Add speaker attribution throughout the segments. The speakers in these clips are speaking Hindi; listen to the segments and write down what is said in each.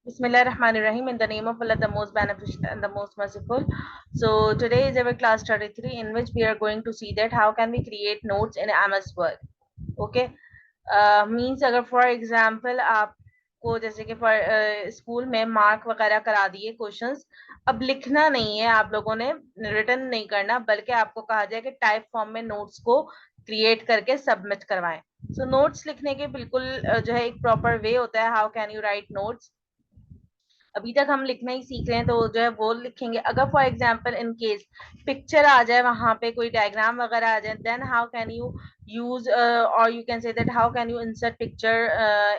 Speaker 1: Bismillahirrahmanirrahim. In the name of Allah, the most beneficent and the most merciful. So today is our class 33, in which we are going to see that how can we create notes in MS Word. Okay. Means अगर for example आपको जैसे कि स्कूल में मार्क वगैरह करा दिए क्वेश्चंस, अब लिखना नहीं है, आप लोगों ने रिटर्न नहीं करना, बल्कि आपको कहा जाए कि टाइप फॉर्म में नोट्स को क्रिएट करके सबमिट करवाएं. सो नोट्स लिखने के बिल्कुल जो है एक प्रॉपर वे होता है. How can you right notes? अभी तक हम लिखना ही सीख रहे हैं, तो जो है वो लिखेंगे. अगर for example in case picture आ जाए, वहां पे कोई डायग्राम वगैरह आ जाए, then how can you use और you can say that how can you insert picture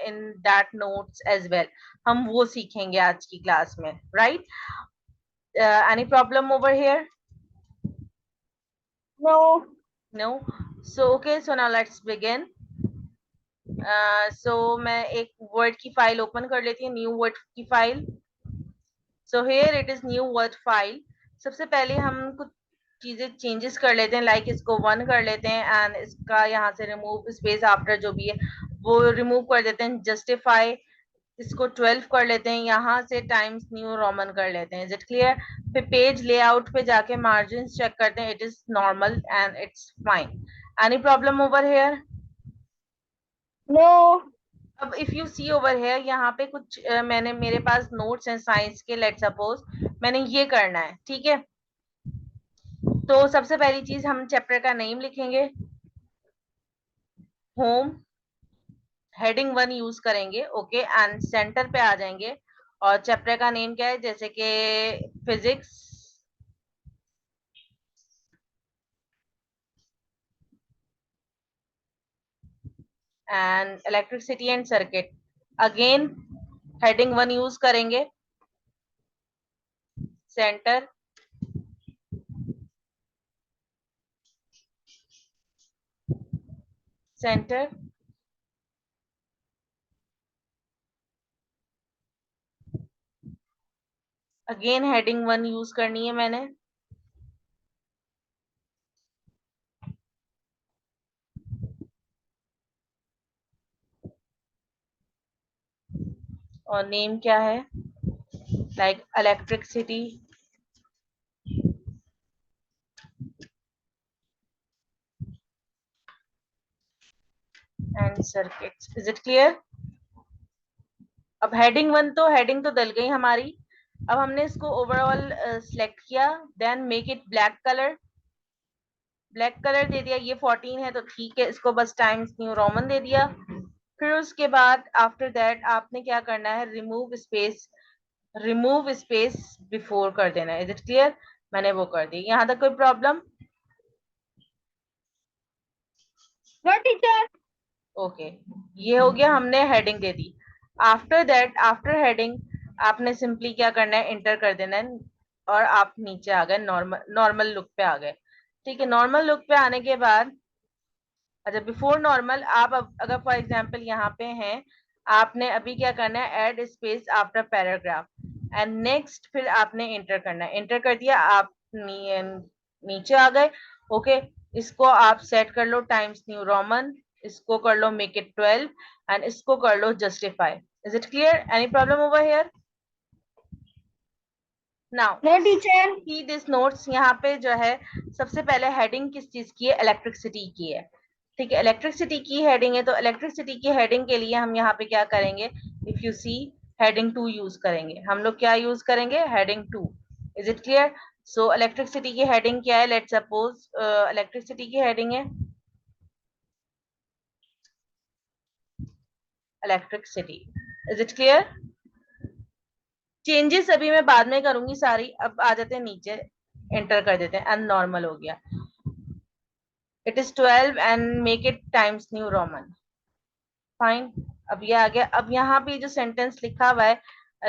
Speaker 1: in that notes as well. हम वो सीखेंगे आज की क्लास में, right? Any problem over here? No. So okay, so now let's begin. So मैं एक वर्ड की फाइल ओपन कर लेती हूँ, न्यू वर्ड की file. So here it is new word file. सबसे पहले हम कुछ चीजें चेंजेस कर लेते हैं, लाइक इसको 1 कर लेते हैं एंड इसका यहाँ से रिमूव स्पेस आफ्टर जो भी है वो रिमूव कर देते हैं. जस्टिफाई इसको 12 कर लेते हैं, यहाँ से टाइम्स न्यू रोमन कर लेते हैं. Is it clear? फिर पेज लेआउट पे जाके मार्जिन चेक करते हैं, it is normal and it's fine. Any problem over here?
Speaker 2: No.
Speaker 1: अब if you see over here, यहाँ पे कुछ मेरे पास नोट्स हैं साइंस के. लेट सपोज मैंने ये करना है, ठीक है? तो सबसे पहली चीज हम चैप्टर का नेम लिखेंगे, होम. हेडिंग 1 यूज करेंगे, ओके. एंड सेंटर पे आ जाएंगे और चैप्टर का नेम क्या है, जैसे कि physics and electricity and circuit. Again heading 1 use करेंगे, centre, centre. Again heading 1 use करनी है मैंने, और नेम क्या है, like electricity and circuits. Is it clear? अब हेडिंग तो डल गई हमारी. अब हमने इसको ओवरऑल सिलेक्ट किया, then make it black colour. Black colour दे दिया. ये 14 है तो ठीक है, इसको बस टाइम्स न्यू रोमन दे दिया. फिर उसके बाद आफ्टर दैट आपने क्या करना है, रिमूव स्पेस बिफोर कर देना है. Is it clear? मैंने वो कर दी. यहाँ तक कोई प्रॉब्लम?
Speaker 2: No teacher.
Speaker 1: ओके. ये हो गया, हमने heading they the. After that, after heading आपने सिंपली क्या करना है, इंटर कर देना है और आप नीचे आ गए, नॉर्मल लुक पे आ गए. ठीक है, नॉर्मल लुक पे आने के बाद, अच्छा बिफोर नॉर्मल, आप अगर फॉर एग्जांपल यहाँ पे हैं, आपने अभी क्या करना है, add space after paragraph and next. फिर आपने इंटर करना है. इंटर कर दिया, आप नीचे आ गए. ओके. इसको आप सेट कर लो टाइम्स न्यू रोमन, इसको कर लो मेक इट 12 एंड इसको कर लो justify. Is it clear? Any problem over here? Now
Speaker 2: no teacher.
Speaker 1: See this notes. यहाँ पे जो है सबसे पहले हेडिंग किस चीज की है, इलेक्ट्रिसिटी की है. ठीक है, इलेक्ट्रिसिटी की हेडिंग है, तो इलेक्ट्रिसिटी की हेडिंग के लिए हम यहाँ पे क्या करेंगे, if you see, heading 2 use करेंगे. हम लोग क्या यूज करेंगे, heading 2. Is it clear? So electricity की हेडिंग क्या है, लेट सपोज इलेक्ट्रिसिटी की हेडिंग है electricity. Is it clear? Changes अभी मैं बाद में करूंगी सारी. अब आ जाते हैं नीचे, एंटर कर देते हैं एंड नॉर्मल हो गया. It is 12 and make it times new Roman. Fine. अब ये आ गया. अब यहाँ पे जो सेंटेंस लिखा हुआ है,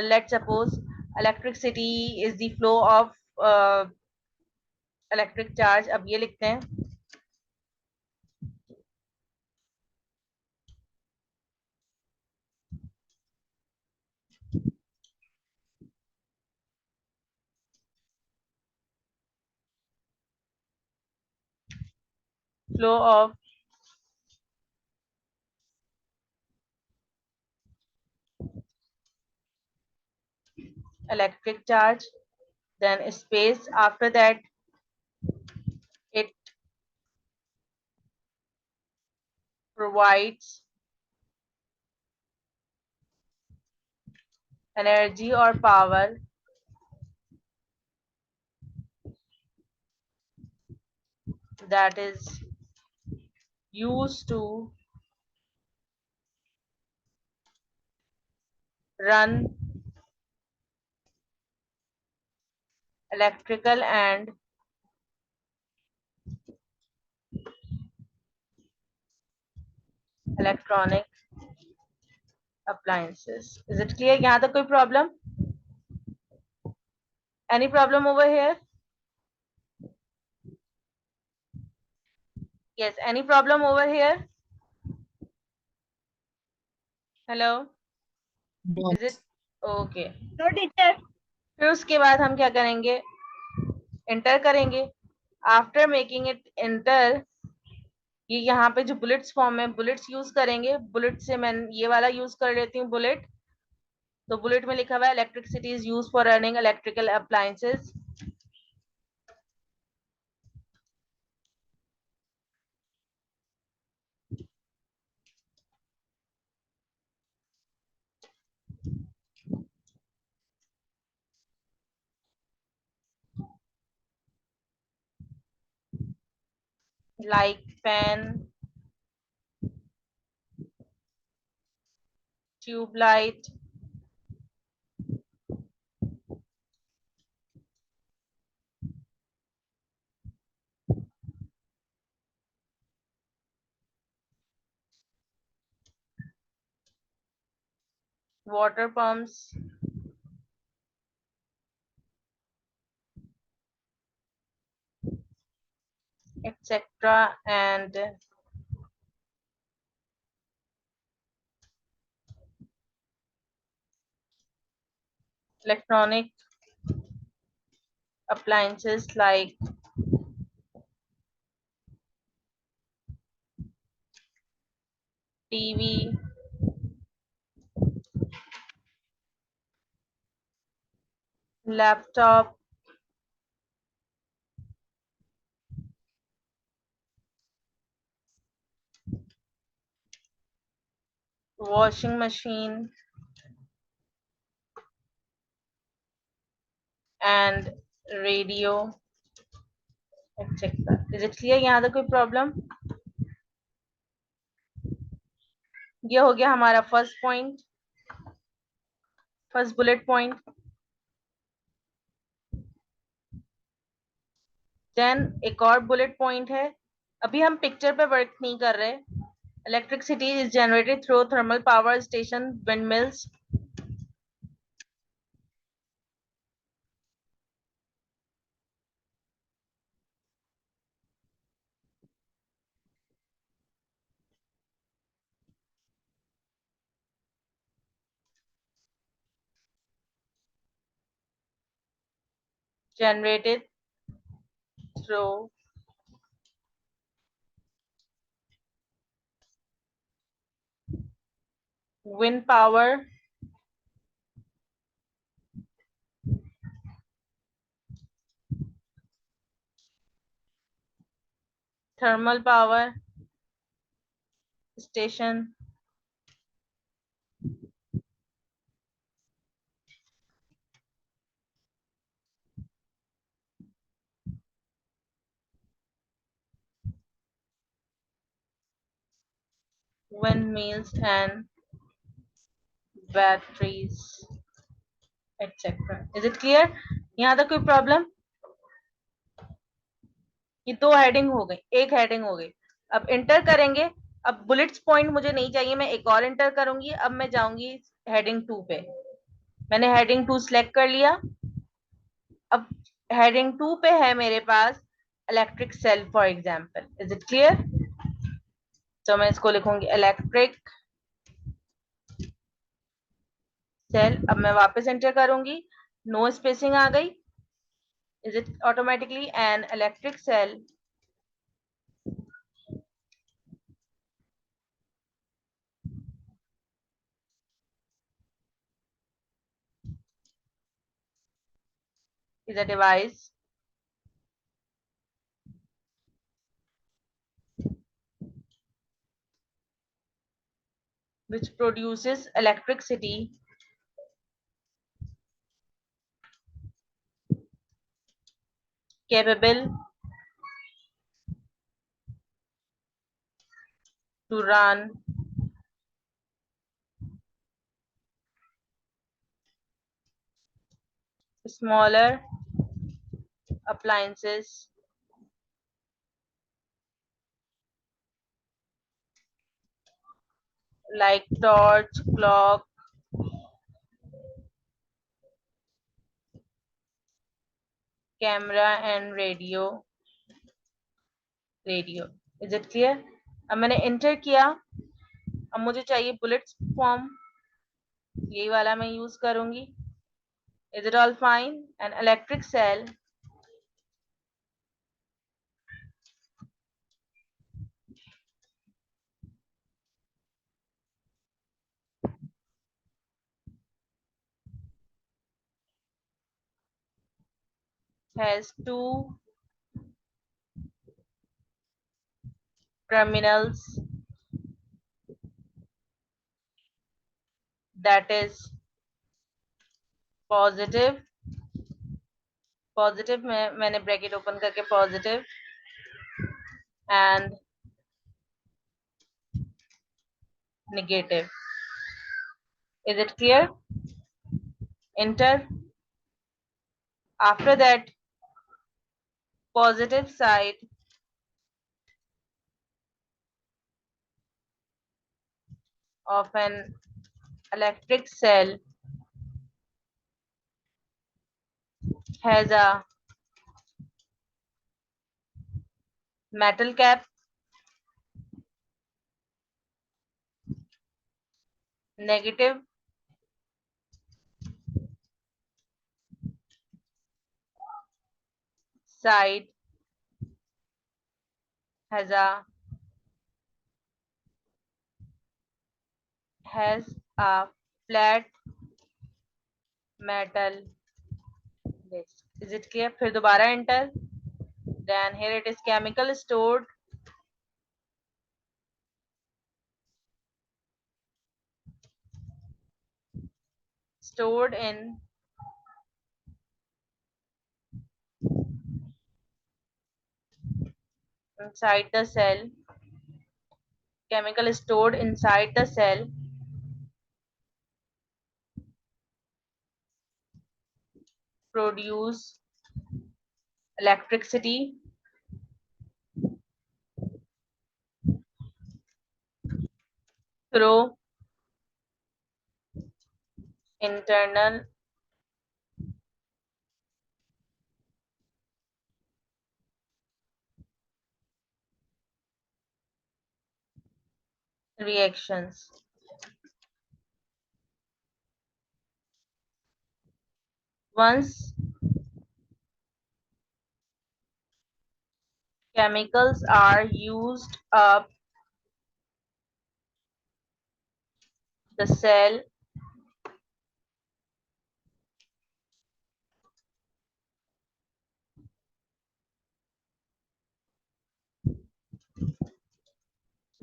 Speaker 1: let suppose electricity is the flow of electric charge. अब ये लिखते हैं, flow of electric charge, then space. After that, it provides energy or power that is used to run electrical and electronic appliances. Is it clear? यहाँ तक कोई problem? Any problem over here? Yes. Any problem over here? Hello? Is it okay?
Speaker 2: No, teacher.
Speaker 1: फिर उसके बाद हम क्या करेंगे? Enter करेंगे. After making it enter, ये यहाँ पे जो बुलेट्स फॉर्म है, बुलेट्स यूज करेंगे. बुलेट से मैं ये वाला यूज कर लेती हूँ, बुलेट. तो बुलेट में लिखा हुआ है electricity is use for running electrical appliances. Like fan, tube light, water pumps, etc. and electronic appliances like TV, laptop, washing machine, and radio, etc. Is it clear? यहाँ तक कोई problem? ये हो गया हमारा first point, first bullet point. Then एक और बुलेट पॉइंट है. अभी हम पिक्चर पे वर्क नहीं कर रहे. Electricity is generated through thermal power station, wind mills. Generated through wind power, thermal power station, windmills and batteries, etc. Is it clear? यहाँ तक कोई प्रॉब्लम? ये दो हेडिंग हो गई, एक हेडिंग हो गई. अब इंटर करेंगे. अब बुलेट्स पॉइंट मुझे नहीं चाहिए, मैं एक और इंटर करूंगी. अब मैं जाऊंगी हेडिंग 2 पे. मैंने हेडिंग 2 सिलेक्ट कर लिया. अब हेडिंग 2 पे है मेरे पास electric cell for example. Is it clear? तो मैं इसको लिखूंगी इलेक्ट्रिक सेल. अब मैं वापस एंटर करूंगी. नो स्पेसिंग आ गई. Is it automatically an electric cell is a device which produces electricity capable to run smaller appliances like torch, clock, camera and radio. Is it clear? अब मैंने enter किया. अब मुझे चाहिए bullets form. यही वाला मैं use करूंगी. Is it all fine? An electric cell has two terminals, that is positive में मैंने ब्रैकेट ओपन करके positive and negative. Is it clear? Enter. After that, positive side of an electric cell has a metal cap. Negative side has a flat metal disc. Is it clear? फिर दोबारा enter. Then here it is chemical stored in inside the cell. Chemical is stored inside the cell produce electricity through internal reactions. Once chemicals are used up, the cell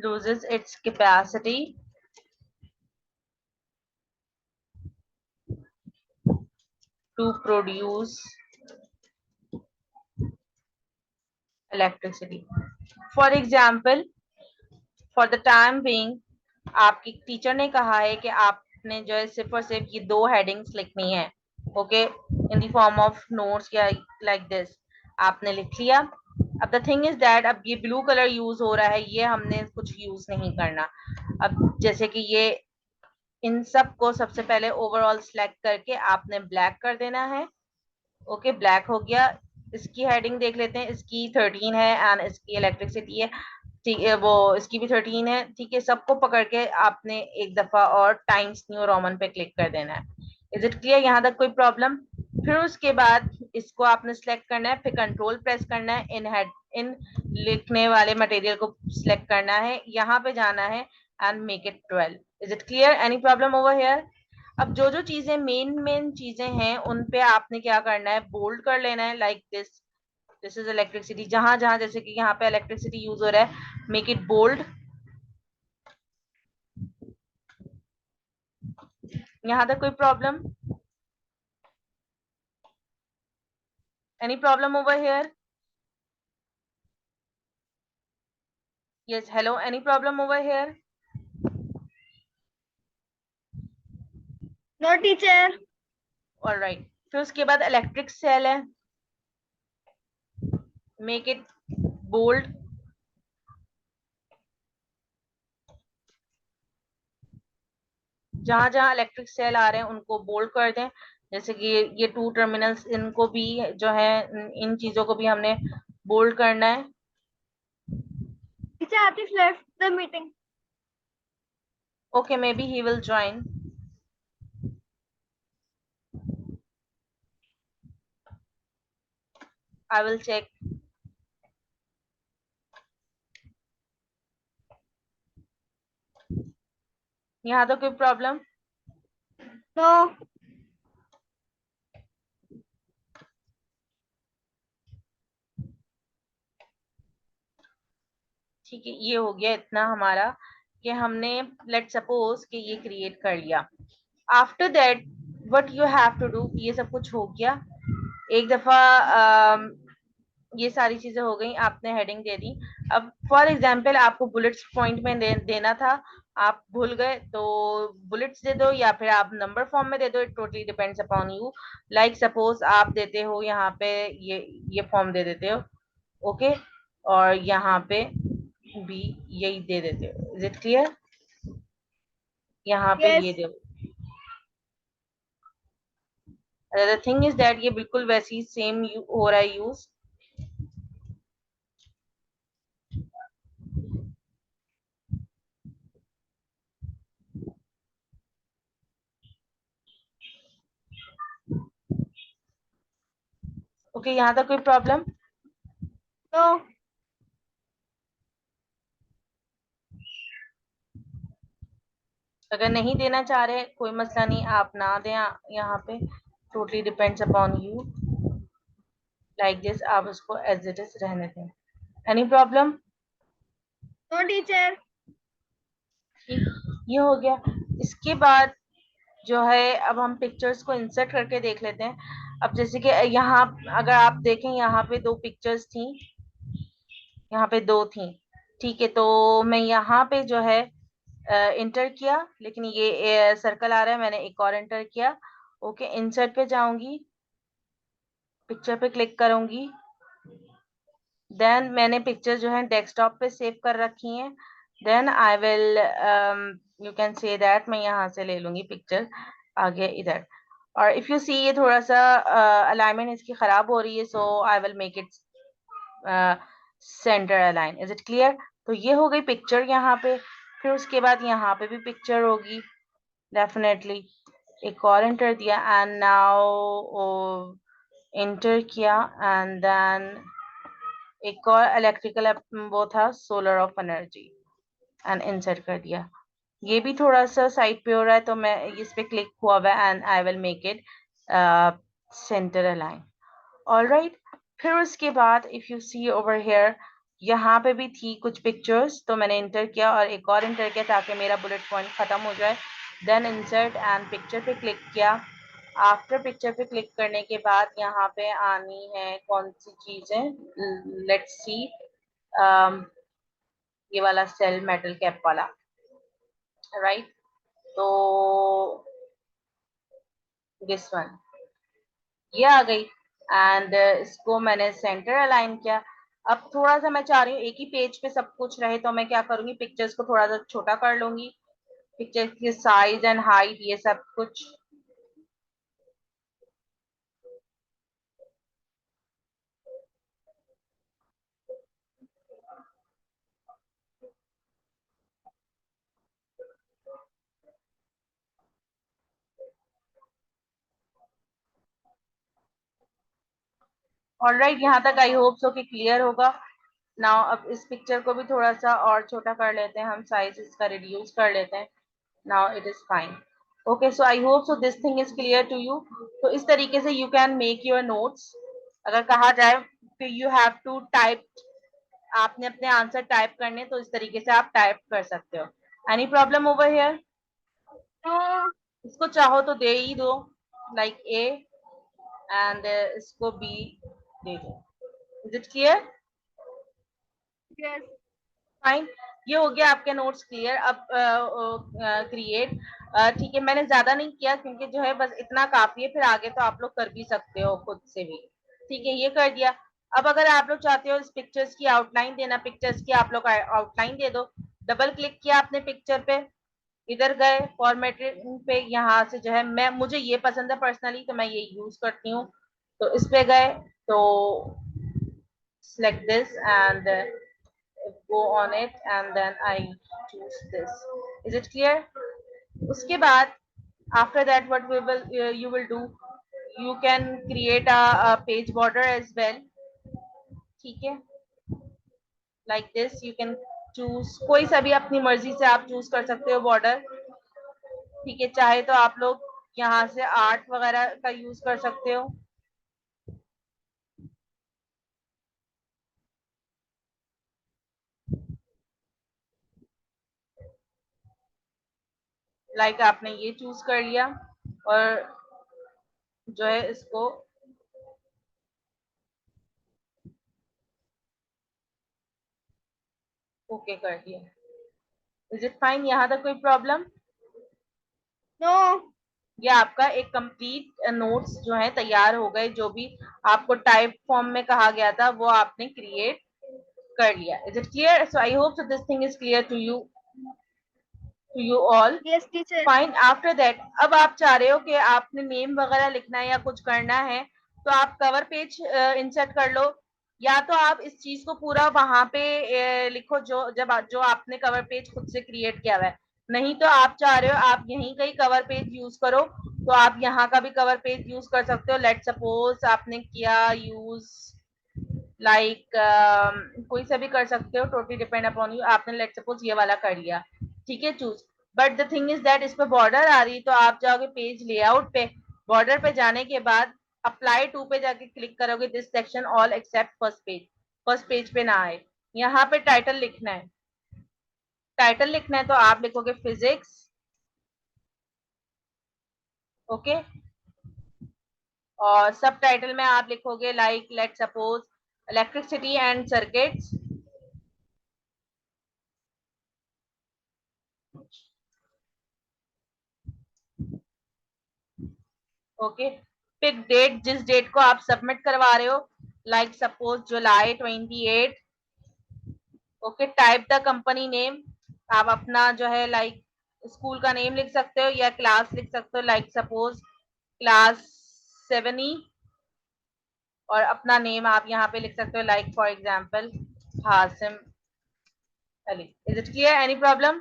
Speaker 1: loses its capacity to produce electricity. For example, for the time being, आपकी टीचर ने कहा है कि आपने जो है सिर्फ और सिर्फ ये दो हेडिंग्स लिखनी है, okay, in the form of notes या लाइक दिस आपने लिख लिया. अब द थिंग इज दैट अब ये ब्लू कलर यूज हो रहा है, ये हमने कुछ यूज नहीं करना. अब जैसे कि ये इन सब को सबसे पहले ओवरऑल सिलेक्ट करके आपने ब्लैक कर देना है. ओके, ब्लैक हो गया. इसकी हेडिंग देख लेते हैं. इसकी 13 है एंड इसकी इलेक्ट्रिसिटी है, ठीक है, वो इसकी भी 13 है. ठीक है, सबको पकड़ के आपने एक दफा और टाइम्स न्यू रोमन पे क्लिक कर देना है. Is it clear? यहाँ तक कोई प्रॉब्लम? फिर उसके बाद इसको आपने सिलेक्ट करना है, फिर कंट्रोल प्रेस करना है, इन लिखने वाले मटेरियल को सिलेक्ट करना है, यहाँ पे जाना है and make it 12. Is it clear? Any problem over here? अब जो जो चीजें मेन चीजें हैं उन पे आपने क्या करना है, बोल्ड कर लेना है, लाइक दिस इज इलेक्ट्रिसिटी। जहां जहां जैसे कि यहाँ पे इलेक्ट्रिसिटी यूज हो रहा है, मेक इट बोल्ड। यहाँ तक कोई problem? Any problem over here? Yes, hello, any problem over here?
Speaker 2: No, teacher.
Speaker 1: Alright, फिर उसके बाद इलेक्ट्रिक सेल है, मेक इट बोल्ड। जहां जहां इलेक्ट्रिक सेल आ रहे हैं उनको बोल्ड कर दें। जैसे कि ये 2 टर्मिनल्स, इनको भी जो है इन चीजों को भी हमने बोल्ड करना है।
Speaker 2: Teacher Atif left the meeting.
Speaker 1: Okay, maybe he will join. I will check. यहाँ तो कोई प्रॉब्लम?
Speaker 2: No.
Speaker 1: ठीक है, ये हो गया इतना हमारा कि हमने लेट सपोज कि ये क्रिएट कर लिया। After that what you have to do, ये सब कुछ हो गया। एक दफा ये सारी चीजें हो गई, आपने हेडिंग दे दी। अब फॉर एग्जांपल आपको बुलेट्स पॉइंट में देना था, आप भूल गए, तो बुलेट्स दे दो या फिर आप नंबर फॉर्म में दे दो, it totally depends upon you. Like suppose आप देते हो यहाँ पे ये फॉर्म दे देते हो, ओके, और यहाँ पे भी यही दे देते हो। Is it clear? यहाँ पे
Speaker 2: Yes.
Speaker 1: ये दो। द थिंग इज दैट ये बिल्कुल वैसे ही सेम हो रहा है यूज। ओके, यहाँ तक कोई प्रॉब्लम?
Speaker 2: No.
Speaker 1: अगर नहीं देना चाह रहे कोई मसला नहीं, आप ना दें यहाँ पे, totally depends upon you. Like this, आप उसको एज इट इज रहने दें। Any problem?
Speaker 2: No, teacher.
Speaker 1: ठीक, ये हो गया। इसके बाद जो है अब हम पिक्चर्स को इंसर्ट करके देख लेते हैं। अब जैसे कि यहाँ अगर आप देखें, यहाँ पे 2 पिक्चर्स थी, यहाँ पे 2 थी, ठीक है, तो मैं यहाँ पे जो है इंटर किया, लेकिन ये सर्कल आ रहा है, मैंने एक और इंटर किया। ओके, इंसर्ट पे जाऊंगी, पिक्चर पे क्लिक करूंगी, देन मैंने पिक्चर जो है डेस्कटॉप पे सेव कर रखी है। Then I will, you can say that मैं यहाँ से ले लूंगी पिक्चर आगे इधर। और इफ यू सी ये थोड़ा सा अलाइनमेंट इसकी खराब हो रही है, so I will make it centre align. Is it clear? तो ये हो गई पिक्चर यहाँ पे। फिर उसके बाद यहाँ पे भी पिक्चर होगी डेफिनेटली। एक और एंटर दिया एंड नाउ एंटर किया, एंड देन एक और इलेक्ट्रिकल वो था, solar of energy, and insert कर दिया। ये भी थोड़ा सा साइड पे हो रहा है, तो मैं इस पे क्लिक हुआ हुआ है and I will make it centre align. Alright, फिर उसके बाद if you see over here, यहाँ पे भी थी कुछ पिक्चर्स, तो मैंने इंटर किया और एक और इंटर किया ताकि मेरा बुलेट पॉइंट खत्म हो जाए। देन इंसर्ट एंड पिक्चर पे क्लिक किया। आफ्टर पिक्चर पे क्लिक करने के बाद यहाँ पे आनी है कौन सी चीजें, लेट्स सी, ये वाला सेल मेटल कैप वाला, राइट? तो दिस वन, ये आ गई, एंड इसको मैंने सेंटर अलाइन किया। अब थोड़ा सा मैं चाह रही हूँ एक ही पेज पे सब कुछ रहे, तो मैं क्या करूंगी, पिक्चर्स को थोड़ा सा छोटा कर लूंगी, पिक्चर की साइज एंड हाइट ये सब कुछ। ऑलराइट, यहाँ तक आई होप सो कि क्लियर होगा। नाउ अब इस पिक्चर को भी थोड़ा सा और छोटा कर लेते हैं हम, साइज इसका रिड्यूस कर लेते हैं। Now it is fine. Okay, so I hope so this thing is clear to you. तो इस तरीके से you can make your notes. अगर कहा जाए कि you have to type, आपने अपने आंसर टाइप करने, तो इस तरीके से आप टाइप कर सकते हो. Any problem over here?
Speaker 2: No.
Speaker 1: इसको चाहो तो दे ही दो, like A and इसको B दे दो. Is it clear?
Speaker 2: Yes.
Speaker 1: Fine. ये हो गया आपके नोट्स क्लियर. अब क्रिएट, ठीक है, मैंने ज्यादा नहीं किया क्योंकि जो है बस इतना काफी है, फिर आगे तो आप लोग कर भी सकते हो खुद से भी. ठीक है, ये कर दिया. अब अगर आप लोग चाहते हो इस पिक्चर्स की आउटलाइन देना, पिक्चर्स की आप लोग आउटलाइन दे दो. डबल क्लिक किया आपने पिक्चर पे, इधर गए फॉर्मेटिंग पे, यहाँ से जो है मुझे ये पसंद है पर्सनली, तो मैं ये यूज करती हूँ. तो इस पे गए तो select this and go on it and then I choose this. Is it clear? उसके बाद after that what we will you will do, you can create a page border as well. ठीक है, like this you can choose कोई सा भी अपनी मर्जी से आप चूज कर सकते हो बॉर्डर. ठीक है, चाहे तो आप लोग यहाँ से आर्ट वगैरह का यूज कर सकते हो. लाइक आपने ये चूज कर लिया और जो है इसको ओके कर दिया. Is it fine? यहाँ तक कोई प्रॉब्लम?
Speaker 2: No.
Speaker 1: ये आपका एक कंप्लीट नोट्स जो है तैयार हो गए. जो भी आपको टाइप फॉर्म में कहा गया था वो आपने क्रिएट कर लिया. Is it clear? So I hope so this thing is clear to you all.
Speaker 2: Yes, teacher.
Speaker 1: Fine. After that अब आप चाह रहे हो कि आपने नेम वगैरह लिखना है या कुछ करना है, तो आप कवर पेज इंसर्ट कर लो, या तो आप इस चीज को पूरा वहां पे लिखो जो आपने कवर पेज खुद से क्रिएट किया हुआ है. नहीं तो आप चाह रहे हो आप यहीं कहीं कवर पेज यूज करो, तो आप यहाँ का भी कवर पेज यूज कर सकते हो. लेट सपोज आपने किया यूज लाइक कोई सा भी कर सकते हो, टोटली डिपेंड अपॉन यू. आपने लेट सपोज ये वाला कर लिया, ठीक है, choose. But the thing is that इस पे बॉर्डर आ रही, तो आप जाओगे पेज लेआउट पे, बॉर्डर पे जाने के बाद अप्लाई टू पे जाके क्लिक करोगे, this section all except first page. First page पे ना आए. यहाँ पे टाइटल लिखना है. टाइटल लिखना है तो आप लिखोगे फिजिक्स. ओके. और सब टाइटल में आप लिखोगे like let suppose electricity and circuits. Okay. Pick date, जिस डेट को आप सबमिट करवा रहे हो, लाइक सपोज जुलाई 28. Okay. Type the company name. आप अपना जो है लाइक स्कूल का नेम लिख सकते हो या क्लास लिख सकते हो, लाइक सपोज क्लास 7E. और अपना नेम आप यहाँ पे लिख सकते हो, like for example Hasim Ali. Is it clear? Any problem?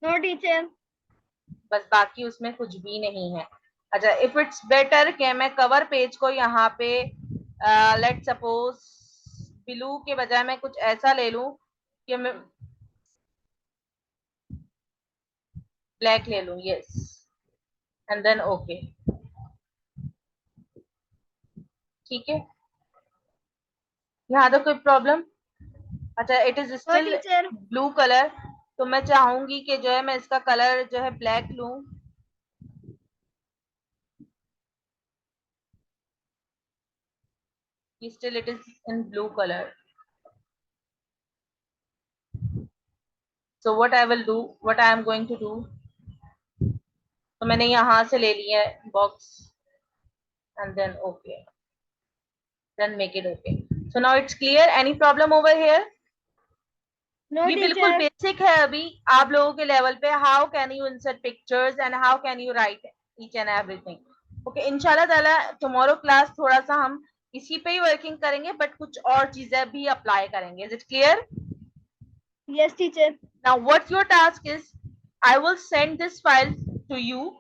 Speaker 2: No, teacher.
Speaker 1: बस बाकी उसमें कुछ भी नहीं है. अच्छा, इफ इट्स बेटर कि मैं कवर पेज को यहाँ पे लेट सपोज ब्लू के बजाय मैं कुछ ऐसा ले लूं कि मैं ब्लैक ले लूं. Yes and then okay. ठीक है, यहाँ तो कोई प्रॉब्लम? अच्छा, it is
Speaker 2: No,
Speaker 1: still
Speaker 2: teacher.
Speaker 1: Blue colour, तो मैं चाहूंगी कि जो है मैं इसका कलर जो है ब्लैक लूं. Still it is in blue colour. So what I will do, what I am going to do, तो मैंने यहाँ से ले लिया है box and then okay, then make it okay. So now it's clear. Any problem over here?
Speaker 2: No,
Speaker 1: ये बिल्कुल
Speaker 2: teacher.
Speaker 1: बेसिक है अभी आप लोगों के लेवल पे. How can you insert pictures and how can you right each and everything. Okay, इंशाल्लाह ताला टुमारो क्लास थोड़ा सा हम इसी पे ही वर्किंग करेंगे, बट कुछ और चीजें भी अप्लाई करेंगे. Is it clear?
Speaker 2: Yes, teacher.
Speaker 1: Now what your task is, I will send this file to you,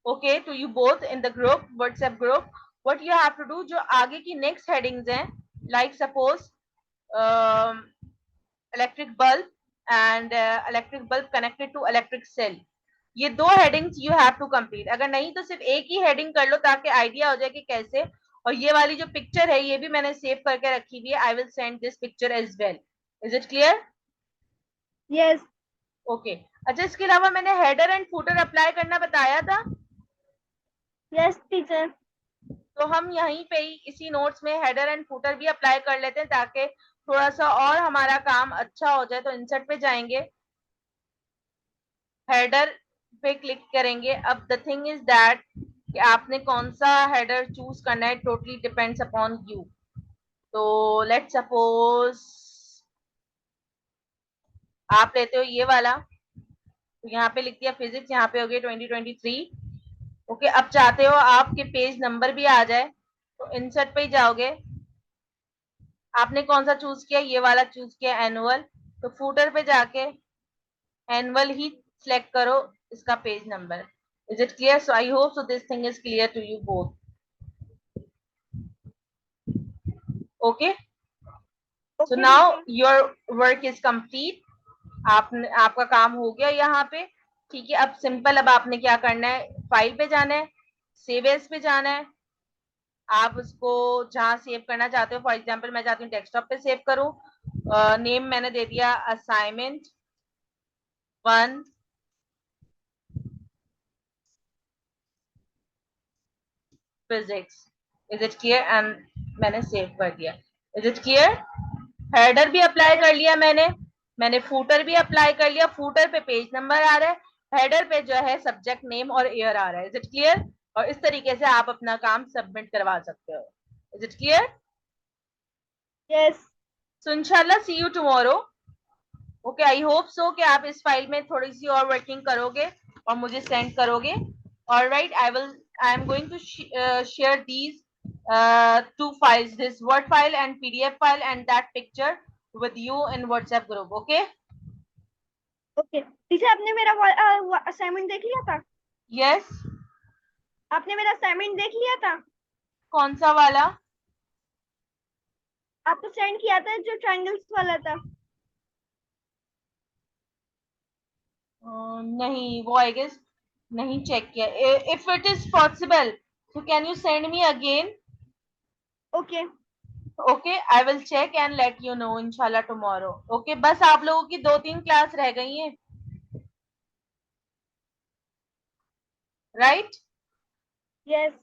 Speaker 1: okay, to you both in the group, WhatsApp group. What you have to do, जो आगे की next headings हैं, like suppose electric bulb and electric bulb connected to electric cell. ये 2 headings you have to complete. अगर नहीं तो सिर्फ एक ही हेडिंग कर लो ताकि आइडिया हो जाए कि कैसे। और ये वाली जो पिक्चर है ये भी मैंने सेव करके रखी हुई है। I will send this picture as well. Is it clear?
Speaker 2: Yes.
Speaker 1: Okay. अच्छा, इसके अलावा मैंने हेडर एंड फुटर अप्लाई करना बताया था।
Speaker 2: Yes, teacher.
Speaker 1: तो हम यहीं पे ही इसी नोट्स में हेडर एंड फुटर भी अप्लाई कर लेते हैं ताकि थोड़ा सा और हमारा काम अच्छा हो जाए। तो इंसर्ट पे जाएंगे, हेडर पे क्लिक करेंगे। अब द थिंग इज दैट कि आपने कौन सा हेडर चूज करना है, टोटली डिपेंड्स अपॉन यू। तो लेट सपोज आप लेते हो ये वाला, तो यहाँ पे लिख दिया फिजिक्स, यहाँ पे हो गया 2023। ओके, अब चाहते हो आपके पेज नंबर भी आ जाए तो इंसर्ट पे ही जाओगे। आपने कौन सा चूज किया, ये वाला चूज किया एनुअल, तो फूटर पे जाके एनुअल ही सिलेक्ट करो इसका page number. Is it clear? So I hope so this thing is clear to you both. Okay, so
Speaker 2: Okay,
Speaker 1: now
Speaker 2: teacher.
Speaker 1: Your work is complete. आपने आपका काम हो गया यहाँ पे। ठीक है, अब सिंपल, अब आपने क्या करना है, फाइल पे जाना है, सेव एज पे जाना है। आप उसको जहां सेव करना चाहते हो, फॉर एग्जांपल मैं चाहती हूँ डेस्कटॉप पे सेव करूँ। नेम मैंने दे दिया assignment 1 physics. Is it clear? And मैंने सेव कर दिया। Is it clear? हेडर भी अप्लाई कर लिया मैंने फूटर भी अप्लाई कर लिया। फूटर पे पेज नंबर आ रहा है, हेडर पे जो है सब्जेक्ट नेम और ईयर आ रहा है। Is it clear? और इस तरीके से आप अपना काम सबमिट करवा सकते हो। Is it clear?
Speaker 2: Yes.
Speaker 1: So इंशाल्लाह see you tomorrow. Okay, I hope so कि आप इस फाइल में थोड़ी सी और वर्किंग करोगे और मुझे सेंड करोगे। Alright, I am going to share these two files, this word file and PDF file and that picture with you in WhatsApp group. Okay?
Speaker 2: Okay. Teacher आपने मेरा असाइनमेंट देख लिया था?
Speaker 1: Yes.
Speaker 2: आपने मेरा असाइनमेंट देख लिया था?
Speaker 1: कौन सा वाला?
Speaker 2: आपको सेंड किया था जो ट्रायंगल्स वाला था।
Speaker 1: नहीं, वो आई गेस नहीं चेक किया। If it is possible so can you send me again?
Speaker 2: Okay.
Speaker 1: Okay, I will check and let you know inshallah tomorrow. Okay, बस आप लोगों की 2-3 क्लास रह गई हैं, राइट?
Speaker 2: Yes.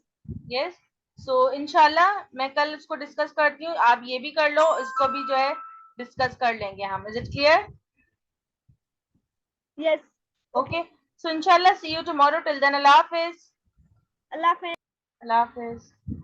Speaker 1: यस। सो इंशाल्लाह मैं कल इसको डिस्कस करती हूँ, आप ये भी कर लो, इसको भी जो है डिस्कस कर लेंगे हम। Is it clear?
Speaker 2: Yes.
Speaker 1: Okay, so इंशाल्लाह see you tomorrow. Till then अल्लाह हाफिज।
Speaker 2: अल्लाह हाफिज।
Speaker 1: अल्लाह हाफिज।